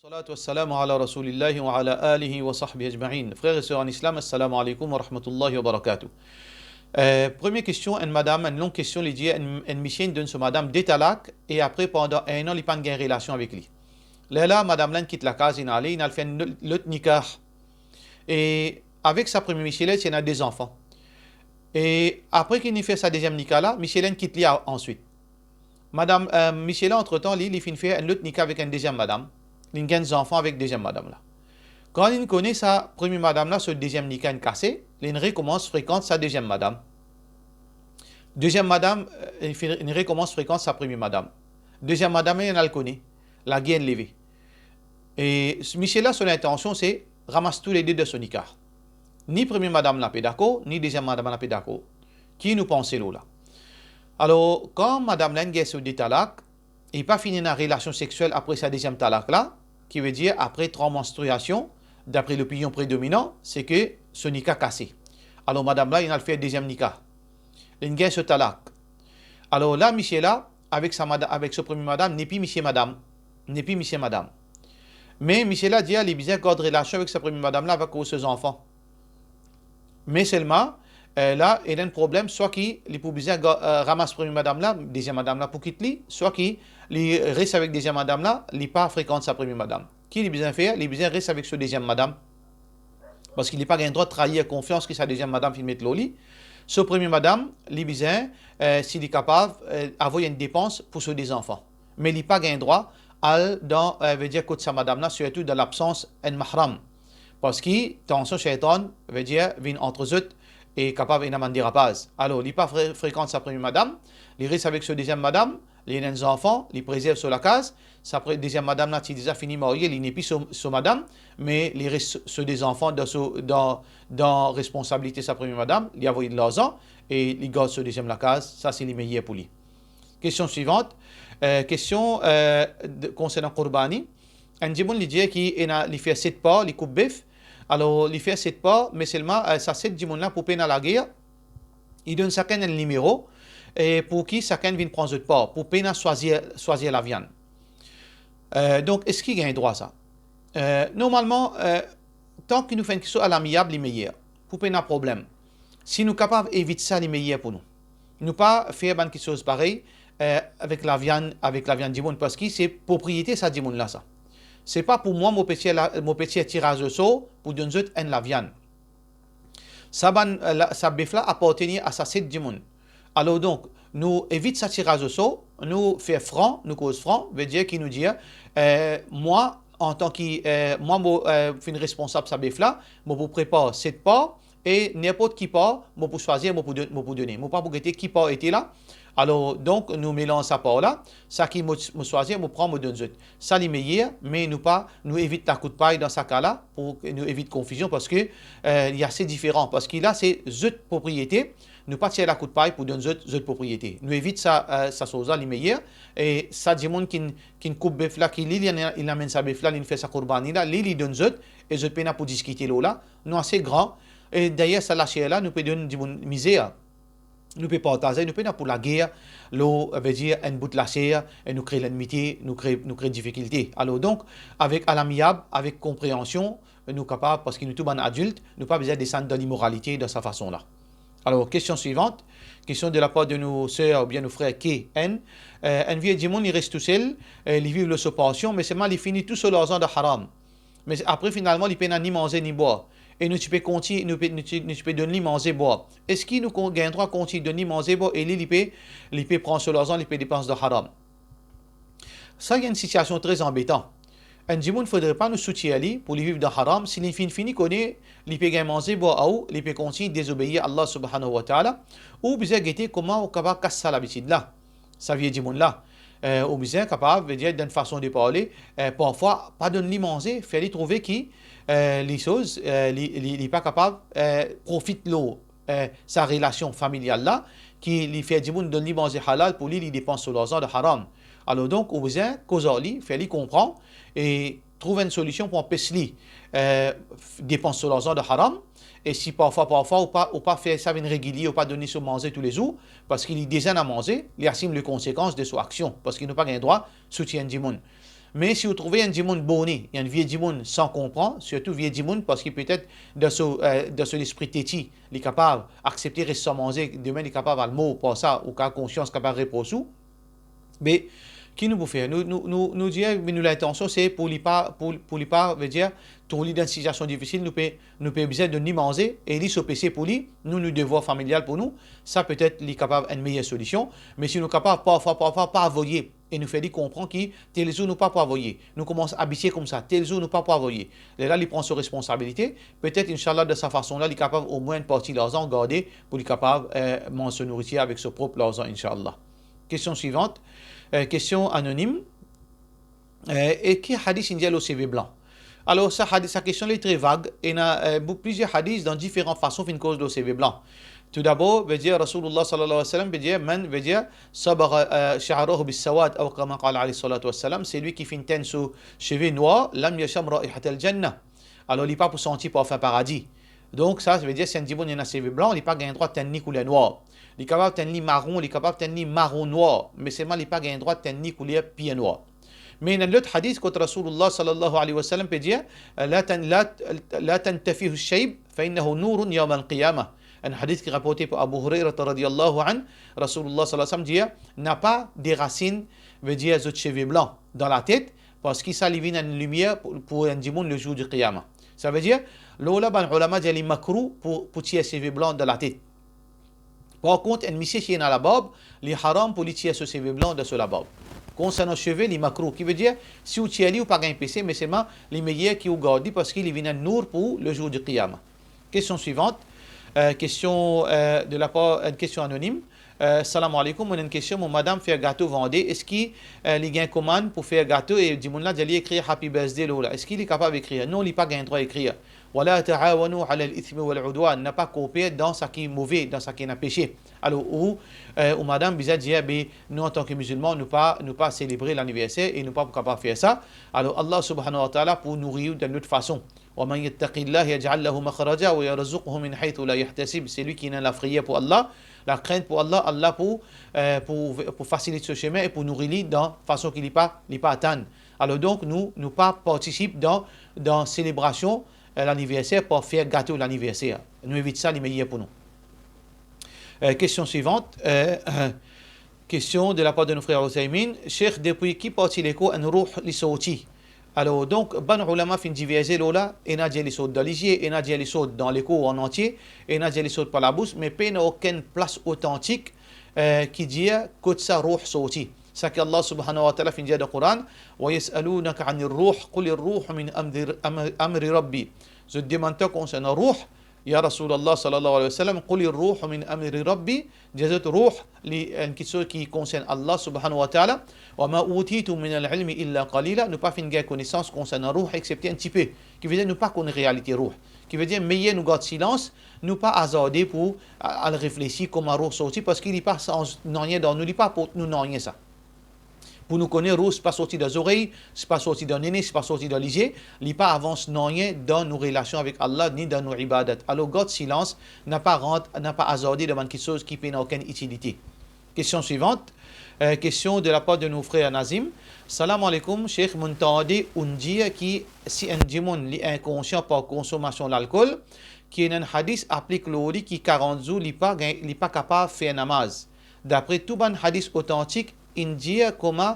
Salatu wassalamu ala rasulillahi wa ala alihi wa sahbihi ajma'in. Frères et sœurs en islam, assalamu alaikum wa rahmatullahi wa barakatuh. Première question, une longue question, il dit, une mission donne sur madame des talak et après pendant un an, il pas de relation avec lui. Là, madame là quitte la case, il a fait l'autre nikah. Et avec sa première Michelette, il a des enfants. Et après qu'il ait fait sa deuxième nikah là, Michelette quitte lui ensuite. Madame Michelette, entre-temps, il finit fait un autre nikah avec une deuxième madame. Il a des enfants avec deuxième madame là. Quand il connaît sa première madame là, ce deuxième nikah cassé, il recommence fréquente sa deuxième madame. Deuxième madame, il recommence fréquente sa première madame. Deuxième madame, il le connaît. La gaine levée. Et Michel là, son intention, c'est ramasse tous les deux de son nikah. Ni première madame là, d'accord, ni deuxième madame là, d'accord. Qui nous pense là? Alors, quand madame là, il se dit talak, il n'a pas fini une relation sexuelle après sa deuxième talak là, qui veut dire après 3 menstruations, d'après l'opinion prédominante, c'est que ce nikah cassé. Alors madame là, il a fait deuxième nikah. Il a ce talak. Alors là, Michel là, avec ce premier madame, n'est plus Michel madame. N'est plus Michel madame. Mais Michel là dit, il a besoin de relation avec sa première madame là, avec ses enfants. Mais seulement, là, il y a un problème, soit qu'il peut besoin ramasse première madame là, deuxième madame là pour quitter lui, soit qu'il reste avec deuxième madame là, il n'est pas fréquente sa première madame. Qui il besoin faire? Il besoin reste avec ce deuxième madame. Parce qu'il n'est pas le droit de trahir confiance que sa deuxième madame fait mettre l'oli. Ce premier madame, il besoin, s'il est capable, avoir une dépense pour ses deux enfants. Mais il n'a pas le droit dans, veut dire, que sa madame là, surtout dans l'absence d'un mahram. Parce que, tension shaitan, veut dire, vient entre eux, et capable de faire des rapaces. Alors, il n'est pas fréquente sa première madame, il reste avec sa deuxième madame, il a des enfants, il préserve sur la case, sa deuxième madame, là, il a déjà fini marié, il n'est plus sur madame, mais il reste sur des enfants dans responsabilité de sa première madame, il a envoyé de l'argent, et il garde sur deuxième la case, ça c'est les meilleurs pour lui. Question suivante, question concernant Qurbani. Un djimoun lui dit qu'il fait 7 pas, il coupe bœuf. Alors, il fait 7 pas, mais seulement, ça 7 djimoun là pour peine à la guerre. Il donne chacun un numéro, et pour qui chacun vient prendre 7 pas, pour peine à choisir la viande. Donc, est-ce qu'il y a un droit à ça? Normalement, tant qu'il nous fait une question à l'amiable, il est meilleur. Pour peine à problème. Si nous sommes capables d'éviter ça, il est meilleur pour nous. Nous pas faire quelque chose pareil avec la viande djimoun, parce que c'est propriété ça djimoun là ça. C'est pas pour moi mon petit tirage au sort pour donner la viande. Ça bœuf là appartient à sa 7 djimoun. Alors donc, nous évitons ce tirage au sort, nous faisons franc, nous cause franc, veut dire qu'il nous dit, moi, en tant que, moi, je suis responsable de ce bœuf là, je vous prépare 7 parts, et n'importe qui part, je peux choisir, je peux donner. Je ne peux pas regarder qui part était là. Alors, donc, nous mélangeons ça part là, ça qui me choisit, je prends, je donne. Ça, c'est meilleur, mais nous évitons la coup de paille dans ce cas-là, pour nous éviter confusion, parce que il y a assez différent. Parce que là, c'est zut propriété, nous pas tirer la coup de paille pour donner zut propriété. Nous évitons ça chose-là, c'est meilleur. Et ça, du monde qui coupe bœuf là, il amène sa bœuf là, il fait sa courbani là, il donne zut, et zut peine pour discuter là, nous assez grand. Et d'ailleurs, ça lâcher là, nous peut donner du misère. Nous pouvons partager, nous pouvons pour la guerre, l'eau veut dire un bout de la chair, et nous créer l'ennemité, nous créer des difficultés. Alors donc, avec à l'amiable, avec compréhension, nous sommes capables, parce que nous sommes tous adultes, nous pas besoin de descendre dans l'immoralité de cette façon-là. Alors, question suivante, question de la part de nos sœurs ou bien nos frères KN. Un vieux démon, il reste tout seul, il vit le séparation, mais seulement il finit tout sur l'argent de haram. Mais après, finalement, il ne peut ni manger ni boire. Et nous tu peux continuer, nous peux donner manger boire. Est-ce qu'il nous gagne droit de continuer de donner manger boire et il peut prendre sur l'argent, il peut dépenser de haram. Ça, il y a une situation très embêtante. Un djimoun ne faudrait pas nous soutenir pour vivre dans haram. Si les fini connaît, il peut gagner manger boire ou il peut continuer de désobéir à Allah subhanahu wa ta'ala ou bien guetter comment on est capable de casser l'habitude là. Ça vient djimoun là. Ou bien capable de dire d'une façon de parler, parfois pas donner manger, faire trouver qui les choses, il n'est pas capable, profite de sa relation familiale là, qui lui fait du monde donner manger halal pour lui, il dépense sur l'argent de haram. Alors donc, au besoin, causer-lui, faire-lui comprendre et trouver une solution pour empêcher dépenser sur l'argent de haram. Et si parfois, ou pas faire ça une régulier, ou pas donner sur manger tous les jours, parce qu'il est déjà à manger, il assume les conséquences de son action, parce qu'il n'a pas le droit de soutien du monde. Mais si vous trouvez un djimoun bonné, il y a un vieux djimoun sans comprendre, surtout vieux djimoun parce qu'il peut être de son esprit têti, il est capable d'accepter récemment, demain il est capable de le mot pour ça, ou qu'à conscience capable de répondre. Mais qui nous peut faire nous dire mais nous l'intention c'est pour lui pas veut dire pour lui dans une situation difficile nous peut besoin de ni manger et lui se PC pour lui nous devoir familial pour nous ça peut-être lui capable une meilleure solution mais si nous capable parfois pas envoyer et nous fait lui comprendre que tel jour nous pas envoyer nous commence à habituer comme ça tel jour nous pas envoyer et là il prend ses responsabilités peut-être inchallah de sa façon là il est capable au moins une partie de l'argent garder pour lui capable manger se nourrir avec son propre argent inchallah. Question suivante. Question anonyme. Et qui hadith indique le CV blanc? Alors, sa question est très vague. Il y a plusieurs hadiths dans différentes façons d'une cause de CV blanc. Tout d'abord, veut dire Rasulullah sallallahu alayhi wa sallam, veut dire, man, veut dire, sabara sha'arahu bis sawad, ou kama qala alayhi salatu wa sallam, c'est lui qui fait une teinte sur cheveux noirs, lam yasham ra'ihat al-jannah. Alors, il n'est pas pour sentir pour enfin paradis. Donc, ça veut dire, si un djibon y a un CV blanc, il n'est pas gain droit de tenir couleur noire. Il est capable de tenir marron, il est capable de tenir marron noir, mais seulement il n'est pas gain droit de tenir couleur pied noir. Mais dans l'autre hadith, quand Rasulullah sallallahu alayhi wa sallam peut dire, la tantafihu shayb, fa innahu nurun yawm al-qiyamah. Un hadith qui est rapporté par Abu Hurairah radiyallahu an, Rasulullah sallallahu alayhi wa sallam dit, n'a pas des racines, veut dire, de cheveux blancs dans la tête, parce qu'il s'allume une lumière pour un djimoun le jour du qiyamah. Ça veut dire, l'ola ban ulama dit, il est makrou pour tirer cheveux blancs dans la tête. Par contre, un monsieur qui est dans la barbe, il est haram pour lui tirer ce cheveux blanc de la barbe. Concernant les cheveux, il est makro, qui veut dire, si vous tirez, vous n'avez pas PC, mais c'est les meilleurs qui vous gardent parce qu'il vient nour pour le jour du qiyamah. Question suivante, question de la part, une question anonyme. Salam alaikum, on a une question, mon madame fait un gâteau vendé, est-ce qu'il y a une commande pour faire un gâteau et dit, mon là, d'aller écrire Happy Birthday, là. Est-ce qu'il est capable d'écrire? Non, il n'a pas le droit d'écrire. Wala ta'awanu ala al-ithmi wal udwan, n'a pas coopéré dans ce qui est mauvais, dans ce qui est péché. Alors, ou madame bizarre dit, nous en tant que musulmans, nous pas célébrer l'anniversaire et nous pas capable de faire ça. Alors, Allah subhanahu wa ta'ala pour nourrir d'une autre façon. وَمَنْ يَتَّقِ اللَّهِ يَجْعَلْ لَهُ مَخْرَجًا وَيَرْزُقْهُ مِنْ حَيْثُ لَا يَحْتَسِبُ. C'est lui qui a la prière pour Allah, la crainte pour Allah, Allah pour faciliter ce chemin et pour nourrir dans façon qu'il n'est pas atteint. Alors donc, nous pas participons dans célébration l'anniversaire pour faire gâteau l'anniversaire. Nous évitons ça, les meilleurs pour nous. Question suivante. Question de la part de nos frères Ousaymin. Cheikh, depuis qui partit l'écho un ruh li sauti? Alors donc, ban ulama fin diviser là, et n'a dit les sauts dans l'igier, et n'a dit les sauts dans les cours en entier, et n'a dit les sauts par la bouche, mais pas aucune place authentique qui dit que ça ruh sauti. Ça qu'Allah subhanahu wa ta'ala fin dit dans le Coran, wa yas'alunaka 'anir ruh, qul ar-ruh min amri rabbi. Je demande concernant ruh, ya Rasulallah sallallahu alayhi wa sallam, qul ar-ruh min amri rabbi, jazat ruh une question qui concerne Allah subhanahu wa ta'ala, wa ma utitu min al-ilmi illa qalila, ne pas finir connaissance concernant ruh excepté un petit peu, qui veut dire ne pas connaître réalité ruh, qui veut dire meilleur nous garde silence, nous pas hasarder pour à réfléchir comment ruh sorti parce qu'il n'est pas sans rien dans nous, il n'est pas pour nous rien ça. Pour nous connaître, ce n'est pas sorti des oreilles, ce n'est pas sorti d'un nez, ce n'est pas sorti d'un lisier, il n'est pas avance rien dans nos relations avec Allah ni dans nos ibadat. Alors, God silence n'a pas hasardé devant quelque chose qui n'a aucune utilité. Question suivante. Question de la part de nos frères Nazim. Salam alaikum, Cheikh Muntadi Undia qui, si un djimoun est inconscient par consommation de l'alcool, qui est un hadith applique l'ori qui 40 jours, il n'est pas capable de faire namaz. D'après tout bon hadith authentique, India comment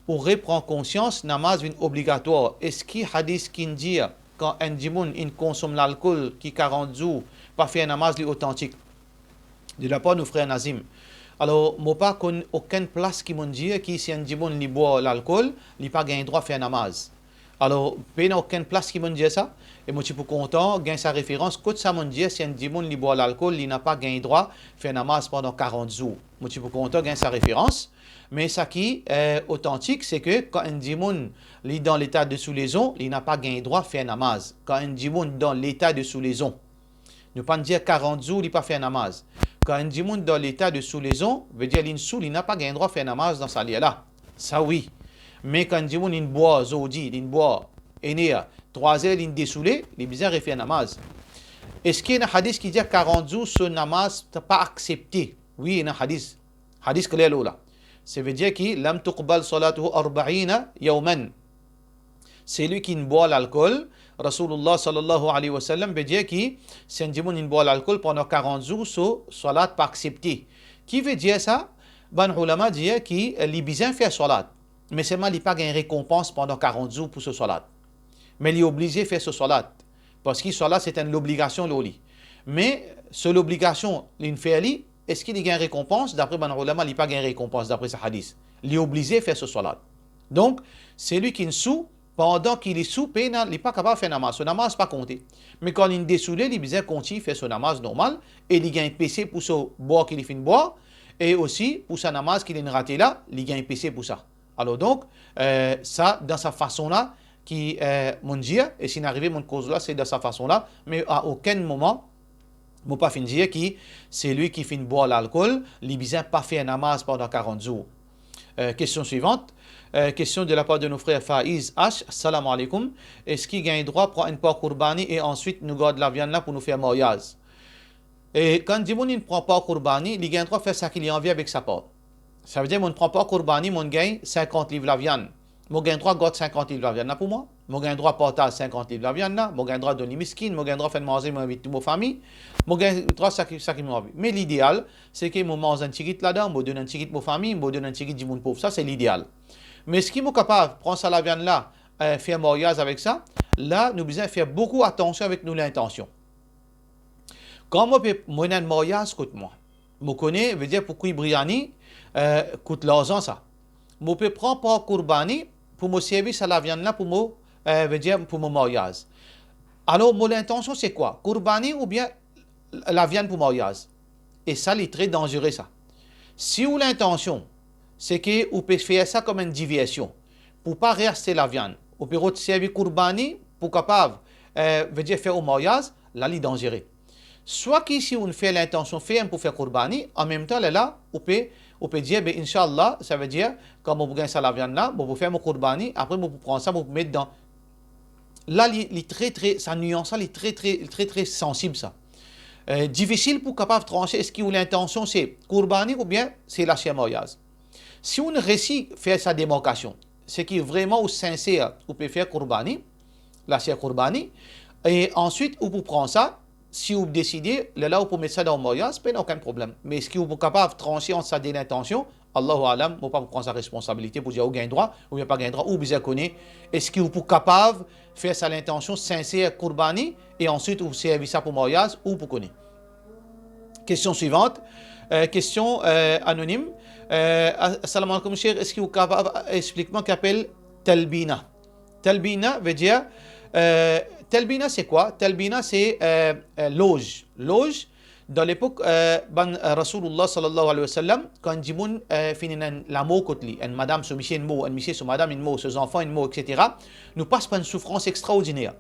on reprend conscience namaz est obligatoire. Est-ce qu'il hadith qui dit quand un djimoun consomme l'alcool qui 40 jours pas faire namaz authentique de la part de nos frères Nazim. Alors moi pas aucune place qui m'ont dit que si un djimoun boit l'alcool il pas gain droit faire namaz. Alors pas aucune place qui m'ont dit ça et moi je suis content gain sa référence quand ça m'ont dit si un djimoun boit l'alcool il n'a pas gain droit faire namaz pendant 40 jours. Moi je suis content gain sa référence. Mais ce qui est authentique, c'est que quand un djimoun est dans l'état de sous-lésion, il n'a pas gain droit de faire namaz. Quand un djimoun dans l'état de sous-lésion, ne pas dire 40 jours, il n'a pas fait namaz. Quand un djimoun dans l'état de sous-lésion, veut dire il n'a pas gain droit de faire namaz dans sa lia-là. Ça oui. Mais quand un djimoun il boit zodi, il boit énéa, 3 heures, il dessoulé, il est bizarre de faire namaz. Est-ce qu'il y a un hadith qui dit 40 jours, ce namaz n'est pas accepté? Oui, il y a un hadith. Hadith clair là. Ça veut dire que lam tuqbal salatuhu 40 yawman. C'est lui qui boit l'alcool. Rasulullah sallallahu alayhi wa sallam veut dire que si un démon boit l'alcool pendant 40 jours, so salat pas accepté. Qui veut dire ça? Ben ulama dit que les besoin faire salat, mais seulement il pas gain récompense pendant 40 jours pour ce salat. Mais il est obligé de faire ce salat parce que salat c'est une obligation loli. Mais sur l'obligation, il fait ali, est-ce qu'il y a une récompense? D'après ben ulama, il pas gain récompense d'après ce hadith. Il est obligé de faire ce salat. Donc, c'est lui qui est sous, pendant qu'il est sous, il n'est pas capable de faire namaz. Son namaz n'est pas compté. Mais quand il est dessoulé, il besoin continuer faire son namaz normal, et il gagne un PC pour ce boire qu'il finit de boire, et aussi pour sa namaz qu'il est raté là, il gagne un PC pour ça. Alors donc, ça, dans sa façon-là, qui mon dire, et si n'arrive mon cause là, c'est de sa façon-là, mais à aucun moment, je ne pas fin dire que c'est lui qui finit de boire l'alcool, il besoin pas faire un namaz pendant 40 jours. Question suivante. Question de la part de nos frères Faiz H. Salam alaikum. Est-ce qu'il gagne droit pour une part Qurbani et ensuite nous garde la viande là pour nous faire mariage? Et quand dit on ne prend pas Qurbani, il gagne droit de faire ça qu'il a envie avec sa part. Ça veut dire qu'on ne prend pas Qurbani, mon gagne 50 livres la viande. Mon gagne droit de garder 50 livres la viande là pour moi. Mon gagne droit de partager 50 livres la viande là. Mon gagne droit de donner miskin. Mon gagne droit de faire manger avec toute ma famille. Mon gagne droit ça qui m'a envie. Mais l'idéal, c'est que je mange un petit là-dedans, je donne un petit ma famille, je donne un petit du monde pauvre. Ça, c'est l'idéal. Mais ce qui est capable de prendre ça la viande là, faire mariage avec ça, là, nous devons faire beaucoup attention avec nous l'intention. Quand moi, je un mariage, écoute-moi. Je connais, veut dire pourquoi Briani coûte l'argent ça. Je peux prendre par Qurbani pour me servir ça la viande là pour veut dire pour mon mariage. Alors, mon intention c'est quoi? Qurbani ou bien la viande pour mariage? Et ça, c'est très dangereux ça. Si vous l'intention, c'est que vous pouvez faire ça comme une diversion pour pas rester la viande. Vous pouvez servir Qurbani pour capable veut dire faire au mariage, là c'est dangereux. Soit que si on fait l'intention faire pour faire Qurbani, en même temps là vous pouvez dire ben Inch'Allah, ça veut dire quand vous gagnez ça la viande là, vous faire mon Qurbani, après vous prenez ça, vous mettez dedans. Là sa nuance est très sensible ça. Difficile pour capable trancher est-ce que l'intention c'est Qurbani ou bien c'est la mariage. Si on réussit à faire sa démarcation, c'est qui vraiment au sincère, vous pouvez faire Qurbani, la Qurbani, et ensuite vous pouvez prendre ça, si vous décidez, là vous pouvez mettre ça dans le mariage, pas aucun problème. Mais est-ce que vous êtes capable de trancher entre sa l'intention, Allahu Alam, vous ne pouvez pas prendre sa responsabilité pour dire vous gagnez droit, ou bien pas gagnez droit, ou bien connaître, est-ce que vous êtes capable de faire ça l'intention sincère Qurbani, et ensuite vous servez ça pour le mariage, ou pour connaître. Question suivante, question anonyme. Assalamu alaikum, cher. Est-ce que vous êtes capable d'expliquer ce qu'appelle Talbina? Talbina veut dire. Talbina, c'est quoi? Talbina, c'est loge. Loge, dans l'époque, Rasulullah sallallahu alayhi wa sallam, quand Jimoun finit l'amour contre lui, une madame se monsieur une mot, un monsieur sur madame une mot, ses enfants une mot, etc., nous passe par une souffrance extraordinaire.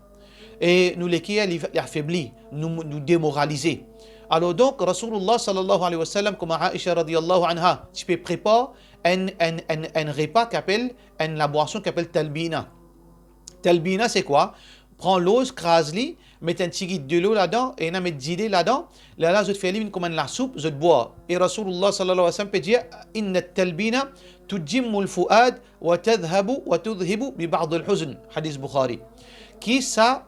Et nous, les qui affaiblis, nous démoraliser. Alors donc, Rasulullah sallallahu alayhi wa sallam, comme Aisha radiyallahu anha, tu peux préparer un repas qu'appelle, la boisson qu'appelle Talbina. Talbina, c'est quoi? Prends l'eau, crase-li, mets un petit de l'eau là-dedans, et on met d'idées là-dedans. Là, je te fais comme la soupe, je te bois. Et Rasulullah sallallahu alayhi wa sallam peut dire Inna talbina tujimmu al-fu'ad wa tadhhabu wa tudhibu bi ba'd al-huzn. Hadith Bukhari. Qui ça,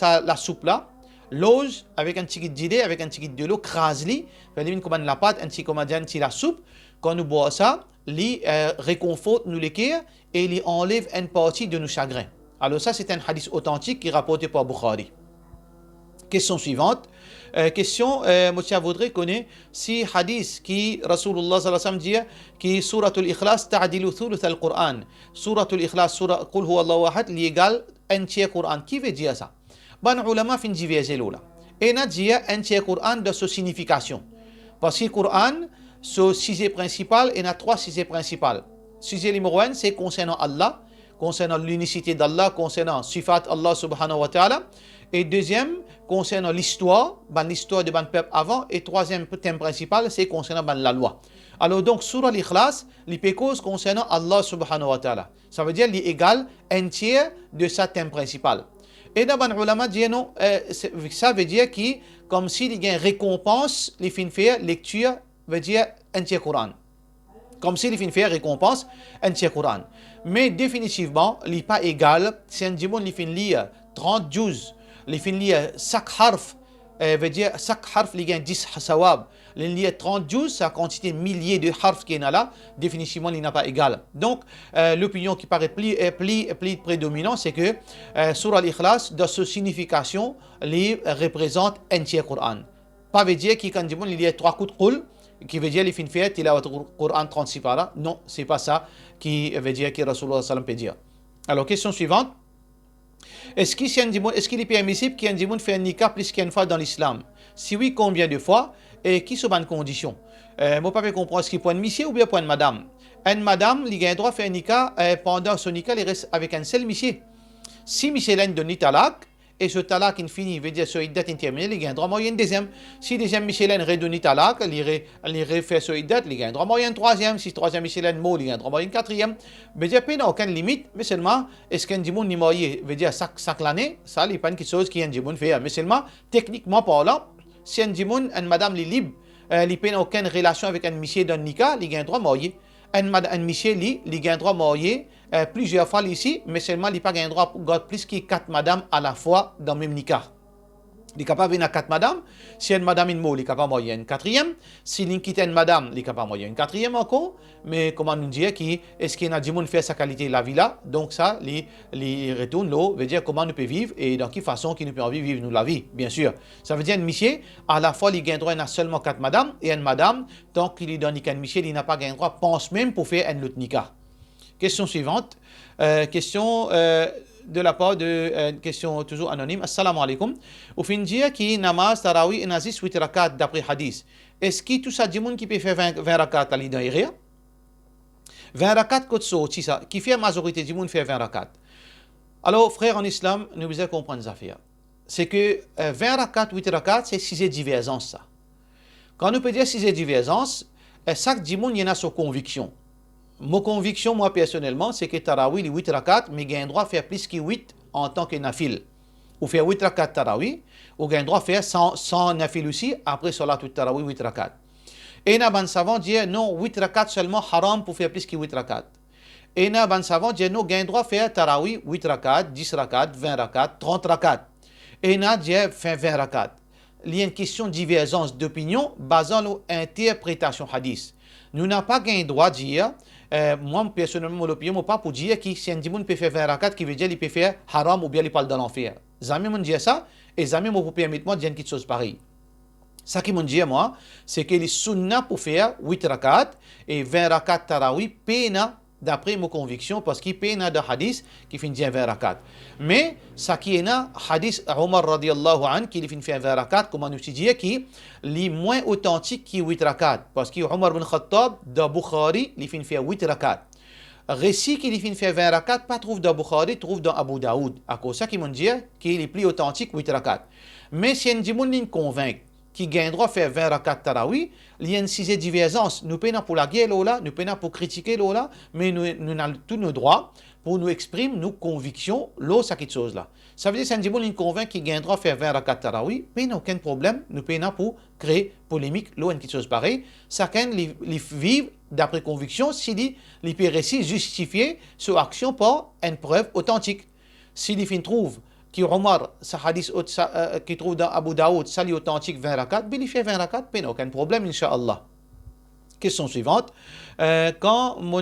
la soupe là, l'eau avec un petit d'idée, avec un petit de l'eau, crase-li, fais comme la pâte, un petit la soupe. Quand nous bois ça, li réconforte nous les cœurs et li enlève une partie de nos chagrins. Alors ça, c'est un hadith authentique qui est rapporté par Bukhari. Question suivante. Question, Monsieur voudrait connaître si hadith qui Rasulullah sallallahu alayhi wa sallam dit qui Suratul Ikhlas ta'dilu thuluth al-Qur'an. Suratul Ikhlas, Surah Qul huwa Allahu ahad, l'égale un tiers Qur'an. Qui veut dire ça? Ben ulama fin diverser là. Et n'a dit un tiers Qur'an de sa signification. Parce que le Qur'an, ce sujet principal, il y a trois sujets principaux. Sujet numéro 1, c'est concernant Allah, concernant l'unicité d'Allah, concernant Sifat Allah subhanahu wa ta'ala. Et deuxième, concernant l'histoire de ban peuple avant. Et troisième thème principal, c'est concernant la loi. Alors donc, Surah l'Ikhlas, l'hypécose concernant Allah subhanahu wa ta'ala. Ça veut dire l'égal un tiers de sa thème principal. Et dans ban ulama dit non, ça veut dire que comme s'il y a une récompense, les fins faire lecture veut dire un tiers Coran. Comme s'il y a une récompense, un tiers Coran. Mais définitivement, il n'est pas égal si un djimoun il fait lire 30 juz, il fait lire chaque harf, veut dire chaque harf il gagne 10 sawab. Il lit 30 juz, ça quantité milliers de harf qui est là, définitivement il n'est pas égal. Donc l'opinion qui paraît plus prédominante, c'est que Surah Al-Ikhlas, dans sa signification, il représente un tiers Coran. Pas veut dire qu'il quand il y a 3 coups de qul, qui veut dire les fins fait, il a le Coran 36 paras. Non, c'est pas ça qui veut dire que Rasulullah sallam peut dire. Alors, question suivante. Est-ce qu'il est permissible qu'un djimoun fait un nikah plus qu'une fois dans l'islam? Si oui, combien de fois? Et qui sont les conditions? Moi, pas comprendre ce qui est point de monsieur ou bien point de madame. Une madame, il a le droit de faire un nikah, pendant son nikah, il reste avec un seul monsieur. Si monsieur l'a donné talak, et ce talak il finit, veut dire ce iddat interminé, il a un droit moyen deuxième. Si deuxième Michelin redonne talak, il refait ce iddat, il a un droit moyen troisième. Si troisième Michelin mot, il a un droit moyen quatrième. Veut dire qu'il n'y a aucune limite, mais seulement, est-ce qu'un djimoun n'est marié, veut dire chaque année, ça, il n'y a pas quelque chose qui un djimoun fait. Mais seulement, techniquement parlant, si un djimoun, une madame, il est libre, il n'a aucune relation avec un monsieur d'un nikah, il a un droit marié. Un monsieur, il a un droit marié. Plusieurs fois ici, mais seulement il n'a pas un droit pour plus que 4 madames à la fois dans le même nikah. Il est capable de venir à 4 madames. Si une madame est mot, il est capable de marier une quatrième. Si il quitte une madame, il est capable de marier une quatrième encore. Mais comment nous dire est-ce qu'il y a des gens qui fait sa qualité de la vie là? Donc ça, il retourne là, veut dire comment nous pouvons vivre et dans quelle façon nous pouvons vivre nous la vie, bien sûr. Ça veut dire un monsieur, à la fois il a droit à seulement 4 madames et une madame, tant qu'il est dans le monsieur, il n'a pas un droit, pense même pour faire un autre nikah. Question suivante. Question de la part de question toujours anonyme. Assalamu alaikum. Au fin dire qui namaz tarawih et nazis 8 rakat d'après hadith. Est-ce que tout ça dit monde qui peut faire 20 rakat à l'idée iria? 20 rakat côté ça qui fait majorité du monde fait 20 rakat. Alors frère en islam, nous devons comprendre ça affaires. C'est que 20 rakat 8 rakat c'est 6 divergence ça. Quand nous peut dire 6 divergence, chaque du monde il y en a sa conviction. Mon conviction, moi personnellement, c'est que Tarawih, les 8 rakat, mais il y a un droit de faire plus que 8 en tant que nafil. Ou faire 8 rakat Tarawih, ou il y a un droit de faire 100 nafil aussi, après cela, tout Tarawih, 8 rakat. Et il y a un savant dit non, 8 rakat seulement haram pour faire plus que 8 rakat. Et il y a un savant dit non, il y a un droit de faire Tarawih, 8 rakat, 10 rakat, 20 rakat, 30 rakat. Et il y a un dit faire 20 rakat. Il y a une question de divergence d'opinion basant sur l'interprétation hadith. Nous n'avons pas un droit de dire. Moi, personnellement, l'opinion, je ne pas pour dire que si un djimoun peut faire 20 rakat, qui veut dire qu'il peut faire haram ou bien il parle dans l'enfer. Zami m'ont dit ça, et Zami m'ont permis de dire quelque chose pareil. Ça qui m'ont dit, moi, c'est que les sunnah pour faire 8 rakat et 20 rakat tarawih, pena d'après mes convictions, parce qu'il y a des hadiths qui finissent 20 rakat. Mais, ça qui est un hadith Omar radiallahu anhu qui finit 20 rakat, comment nous dit, qui est moins authentique que 8 rakat. Parce que Omar bin Khattab, dans Bukhari, il finit 8 rakat. Récit qui finit 20 rakat, pas trouve dans Bukhari, trouve dans Abu Daoud. À cause de ça, qui m'ont dit qu'il est plus authentique 8 rakat. Mais si un djimoun convainc qui gagne droit faire 20 rakat tarawih, il y a une 6 divergence. Nous payons pour la guerre, nous payons pour critiquer, mais nous avons tous nos droits pour nous exprimer nos convictions, c'est quelque chose là. Ça veut dire que si un djimoun convainc qui gagne droit faire 20 rakat tarawih, mais il n'y a aucun problème, nous payons pour créer polémique, quelque chose pareil. Chacun vivre d'après conviction, s'il peut réussir justifier son action par une preuve authentique. S'il trouve qui Omar, ce hadith qui trouve dans Abu Daoud, ça est authentique 20 rakat, il fait 20 rakat, mais aucun problème, Inch'Allah. Question suivante. Quand mon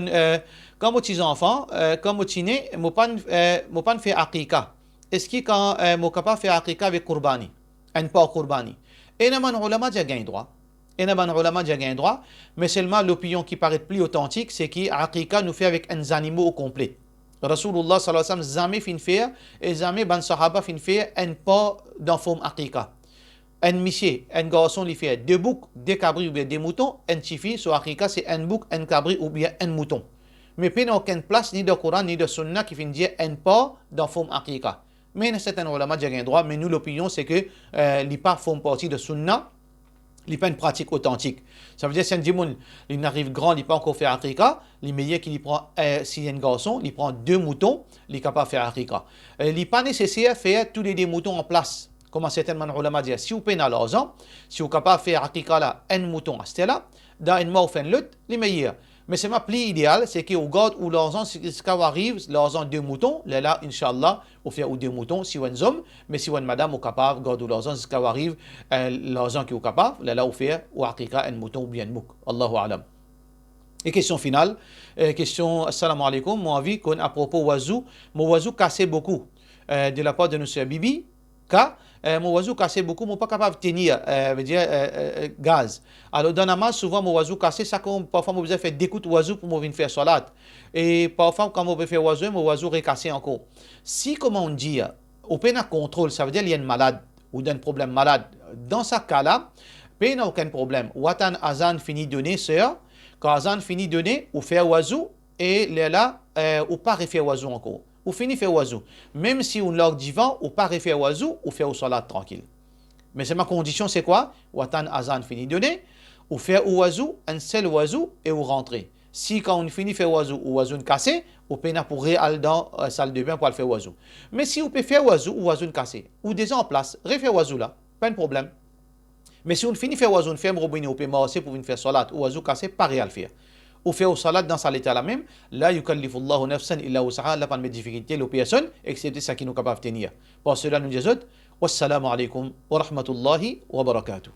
petit enfant, quand mon petit né, mon pan fait aqiqa. Est-ce que quand mon capable fait aqiqa avec Qurbani, un pas Qurbani? Et n'a pas ulama j'ai gagné droit. Et n'a pas ulama j'ai gagné droit, mais seulement l'opinion qui paraît plus authentique, c'est que aqiqa nous fait avec un animal au complet. Rasulullah sallallahu alayhi wa sallam jamais fin faire et jamais ban sahaba fin faire un pas dans forme aqiqa. Un monsieur, un garçon il fait 2 boucs, 2 cabris ou bien 2 moutons, un chifi sur aqiqa c'est un bouc, un cabri ou bien un mouton. Mais il n'y a aucune place ni de Coran ni de Sunna qui fin dire un pas dans forme aqiqa. Mais certains ulama j'ai un droit, mais nous l'opinion c'est que les pas font partie de Sunna. Il n'est pas une pratique authentique. Ça veut dire que si un djimoun, il arrive grand, il n'a pas encore fait aqiqa, il meilleur qu'il prend, s'il y a un garçon, il prend 2 moutons, il est capable de faire aqiqa. Il n'est pas nécessaire de faire tous les 2 moutons en place. Comme certainement ulama disent, si vous payez à l'argent, si vous êtes capable de faire aqiqa là, un mouton à ce là, dans une mort ou une lutte, il est meilleur. Mais c'est ma pli idéal, c'est que au garde ou l'argent, ce qui arrive, l'argent deux moutons, là, Inch'Allah, on fait ou deux moutons, si on homme, mais si on madame ou capable, garde ou l'argent, ce qui arrive, l'argent qui est capable, là, on fait ou akika un mouton ou bien mouk. Allahu alam. Et question finale, question, assalamu alaikum, mon avis, à propos oiseau, mon oiseau cassait beaucoup, de la part de notre Bibi, car mon oiseau cassait beaucoup, mon pas capable de tenir, gaz. Alors, dans la masse, souvent, mon oiseau cassé, ça comme parfois, mon besoin faire d'écoute oiseau pour me faire salade. Et parfois, quand on veut faire oiseau, mon oiseau recassé encore. Si, comment on dit, au peine à contrôle, ça veut dire qu'il y a une malade ou d'un problème malade. Dans ce cas-là, peine aucun problème. Watan Azan finit de donner, sœur. Quand Azan finit de donner, ou fait oiseau, et là, ou pas refaire oiseau encore. Ou finit faire oiseau. Même si on leur dit vent, ou pas refaire oiseau, ou faire au salat tranquille. Mais c'est ma condition, c'est quoi? Watan Azan finit de donner, ou faire oiseau, un seul oiseau, et ou rentrer. Si quand on finit faire oiseau, ou oiseau cassé, on peut pour aller dans la salle de bain pour aller faire oiseau. Mais si on peut faire oiseau, ou oiseau cassé, ou déjà en place, refaire oiseau là, pas de problème. Mais si on finit faire oiseau, on fait un robinet, on peut marcher pour faire salat, ou oiseau cassé, pareil à le faire. Ou faire au salat dans sa l'état la même, là, yukallifullahu nafsan illa wusaha, là, pas de difficulté, le personne, excepté ça qui nous capable de tenir. Pour cela, nous disons, wassalamu alaikum wa rahmatullahi wa barakatuh.